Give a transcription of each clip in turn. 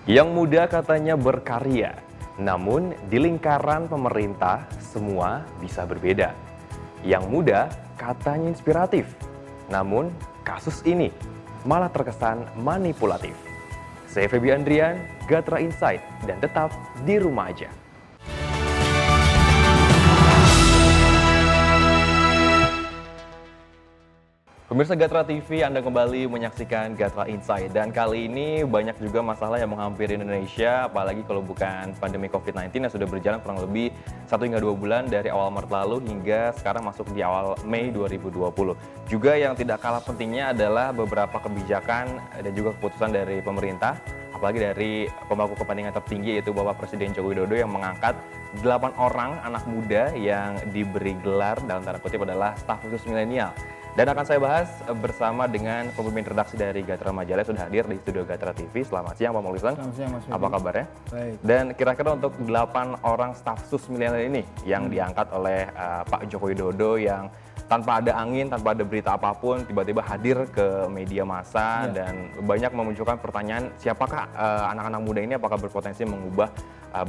Yang muda katanya berkarya, namun di lingkaran pemerintah semua bisa berbeda. Yang muda katanya inspiratif, namun kasus ini malah terkesan manipulatif. Saya Feby Andrian, Gatra Insight, dan tetap di rumah aja. Pemirsa Gatra TV, Anda kembali menyaksikan Gatra Insight. Dan kali ini banyak juga masalah yang menghampiri Indonesia, apalagi kalau bukan pandemi COVID-19 yang sudah berjalan kurang lebih 1 hingga 2 bulan dari awal Maret lalu hingga sekarang masuk di awal Mei 2020. Juga yang tidak kalah pentingnya adalah beberapa kebijakan dan juga keputusan dari pemerintah, apalagi dari pemangku kepentingan tertinggi yaitu Bapak Presiden Joko Widodo yang mengangkat 8 orang anak muda yang diberi gelar dalam tanda kutip adalah staf khusus milenial. Dan akan saya bahas bersama dengan pemimpin redaksi dari Gatra Majalah sudah hadir di studio Gatra TV. Selamat siang Pak Maulisan. Selamat siang Mas Feby. Apa kabarnya? Baik. Dan kira-kira untuk 8 orang staf khusus milenial ini yang diangkat oleh Pak Joko Widodo yang tanpa ada angin, tanpa ada berita apapun, tiba-tiba hadir ke media massa dan banyak memunculkan pertanyaan siapakah anak-anak muda ini, apakah berpotensi mengubah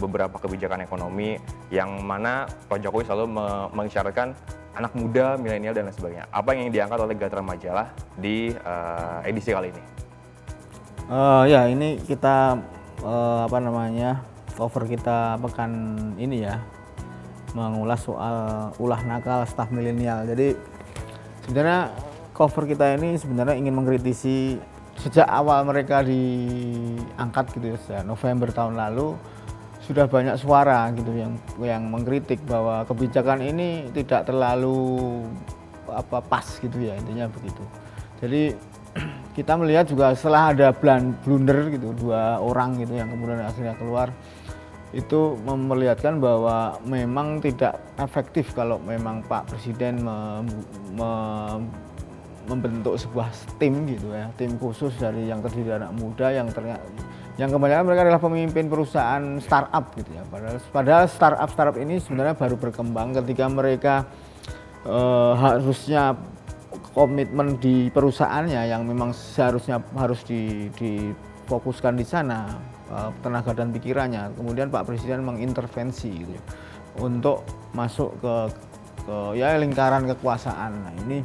beberapa kebijakan ekonomi yang mana Pak Jokowi selalu mengisyaratkan anak muda, milenial dan lain sebagainya. Apa yang diangkat oleh Gatra Majalah di edisi kali ini? Ya ini kita cover kita pekan ini ya, mengulas soal ulah nakal staf milenial. Jadi sebenarnya cover kita ini sebenarnya ingin mengkritisi sejak awal mereka diangkat gitu ya, sejak November tahun lalu sudah banyak suara gitu yang mengkritik bahwa kebijakan ini tidak terlalu pas gitu ya, intinya begitu. Jadi kita melihat juga setelah ada blunder gitu 2 orang gitu yang kemudian akhirnya keluar, itu memperlihatkan bahwa memang tidak efektif kalau memang Pak Presiden membentuk sebuah tim gitu ya, tim khusus dari yang terdiri dari anak muda yang kebanyakan mereka adalah pemimpin perusahaan startup gitu ya. Padahal startup ini sebenarnya baru berkembang ketika mereka harusnya komitmen di perusahaannya yang memang seharusnya harus difokuskan di sana tenaga dan pikirannya. Kemudian Pak Presiden mengintervensi gitu ya, untuk masuk ke lingkaran kekuasaan. Nah ini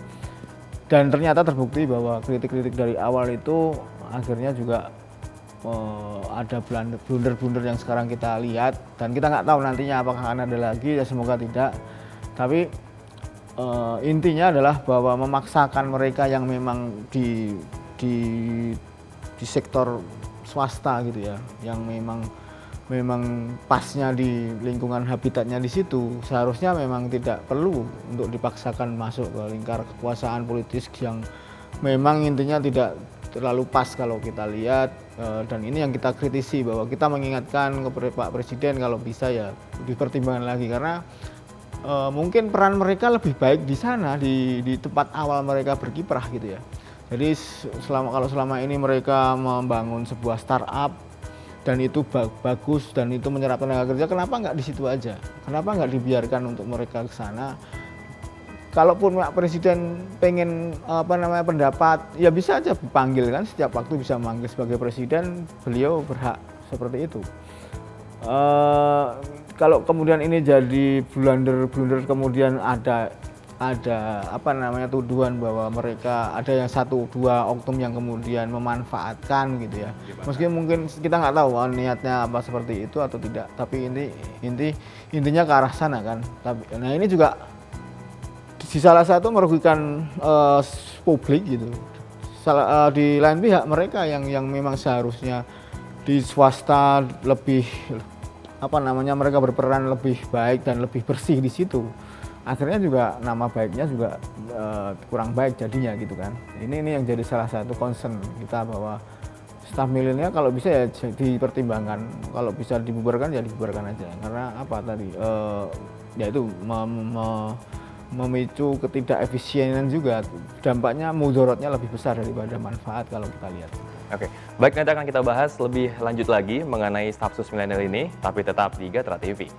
dan ternyata terbukti bahwa kritik-kritik dari awal itu akhirnya juga ada blunder-blunder yang sekarang kita lihat dan kita nggak tahu nantinya apakah akan ada lagi, ya semoga tidak. Tapi intinya adalah bahwa memaksakan mereka yang memang di sektor swasta gitu ya, yang memang pasnya di lingkungan habitatnya di situ, seharusnya memang tidak perlu untuk dipaksakan masuk ke lingkar kekuasaan politis yang memang intinya tidak terlalu pas kalau kita lihat. Dan ini yang kita kritisi, bahwa kita mengingatkan kepada Pak Presiden kalau bisa ya dipertimbangkan lagi, karena mungkin peran mereka lebih baik di sana, di tempat awal mereka berkiprah gitu ya. Jadi kalau selama ini mereka membangun sebuah startup dan itu bagus dan itu menyerap tenaga kerja, kenapa nggak di situ aja? Kenapa nggak dibiarkan untuk mereka ke sana? Kalaupun Pak Presiden pengen pendapat, ya bisa aja dipanggil kan, setiap waktu bisa manggil sebagai presiden, beliau berhak seperti itu. Kalau kemudian ini jadi blunder kemudian ada tuduhan bahwa mereka ada yang 1-2 oknum yang kemudian memanfaatkan gitu ya. Meski mungkin kita nggak tahu niatnya apa seperti itu atau tidak, tapi intinya ke arah sana kan. Nah ini juga di salah satu merugikan publik gitu. Di lain pihak mereka yang memang seharusnya di swasta lebih mereka berperan lebih baik dan lebih bersih di situ, akhirnya juga nama baiknya juga kurang baik jadinya gitu kan. Ini yang jadi salah satu concern kita, bahwa staf milenial kalau bisa ya dipertimbangkan, kalau bisa dibubarkan ya dibubarkan aja, karena yaitu memicu ketidakefisienan juga, dampaknya mudorotnya lebih besar daripada manfaat kalau kita lihat. Oke, baik, nanti akan kita bahas lebih lanjut lagi mengenai staf khusus milenial ini, tapi tetap di Gatra TV.